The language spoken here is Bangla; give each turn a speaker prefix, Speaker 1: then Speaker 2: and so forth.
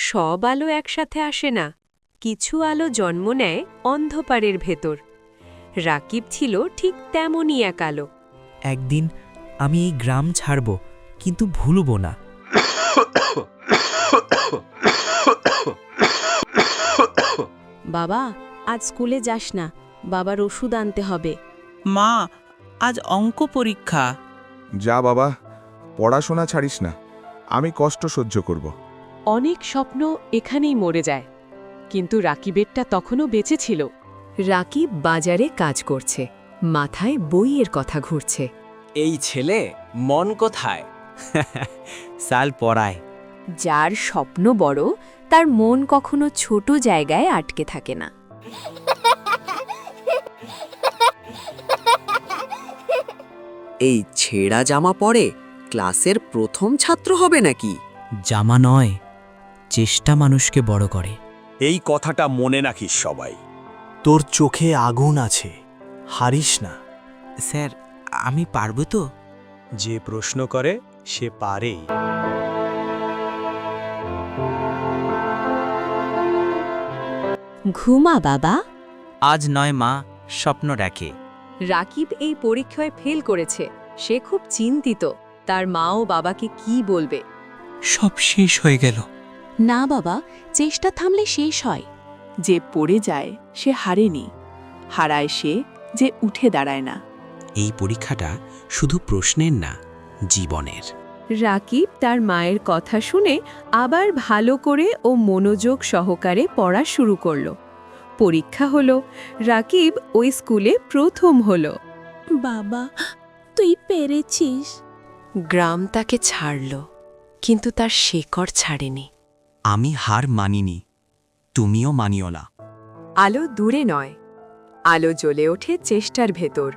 Speaker 1: সব আলো একসাথে আসে না, কিছু আলো জন্ম নেয় অন্ধকারের ভেতর। রাকিব ছিল ঠিক তেমনই এক আলো।
Speaker 2: একদিন আমি এই গ্রাম ছাড়ব, কিন্তু ভুলব না।
Speaker 1: বাবা, আজ স্কুলে যাস না, বাবার ওষুধ আনতে হবে।
Speaker 3: মা, আজ অঙ্ক পরীক্ষা।
Speaker 4: যা বাবা, পড়াশোনা ছাড়িস না, আমি কষ্ট সহ্য করব।
Speaker 5: অনেক স্বপ্ন এখানেই মরে যায়, কিন্তু রাকিবেরটা তখনও বেঁচে ছিল।
Speaker 1: রাকিব বাজারে কাজ করছে, মাথায় বইয়ের কথা ঘুরছে।
Speaker 6: এই ছেলে মন কোথায়?
Speaker 2: সাল পড়ায়।
Speaker 1: যার স্বপ্ন বড়, তার মন কখনো ছোট জায়গায় আটকে থাকে না।
Speaker 7: এই ছেঁড়া জামা পরে ক্লাসের প্রথম ছাত্র হবে নাকি?
Speaker 2: জামা নয়, চেষ্টা মানুষকে বড় করে।
Speaker 6: এই কথাটা মনে রাখিস সবাই।
Speaker 8: তোর চোখে আগুন আছে, হারিস না।
Speaker 2: স্যার, আমি পারব তো?
Speaker 8: যে প্রশ্ন করে সে পারেই।
Speaker 1: ঘুমা বাবা।
Speaker 2: আজ নয় মা, স্বপ্ন রাখে।
Speaker 1: রাকিব এই পরীক্ষায় ফেল করেছে, সে খুব চিন্তিত। তার মা ও বাবাকে কি বলবে?
Speaker 2: সব শেষ হয়ে গেল।
Speaker 5: না বাবা, চেষ্টা থামলে শেষ হয়। যে পড়ে যায় সে হারেনি, হারায় সে যে উঠে দাঁড়ায় না।
Speaker 9: এই পরীক্ষাটা শুধু প্রশ্নের না, জীবনের।
Speaker 1: রাকিব তার মায়ের কথা শুনে আবার ভালো করে ও মনোযোগ সহকারে পড়া শুরু করল। পরীক্ষা হলো, রাকিব ওই স্কুলে প্রথম হলো।
Speaker 5: বাবা, তুই পেরেছিস।
Speaker 1: গ্রাম তাকে ছাড়ল, কিন্তু তার শেকড় ছাড়েনি।
Speaker 9: আমি হার মানিনি, তুমিও মানিও না।
Speaker 1: আলো দূরে নয়, আলো জ্বলে ওঠে চেষ্টার ভেতর।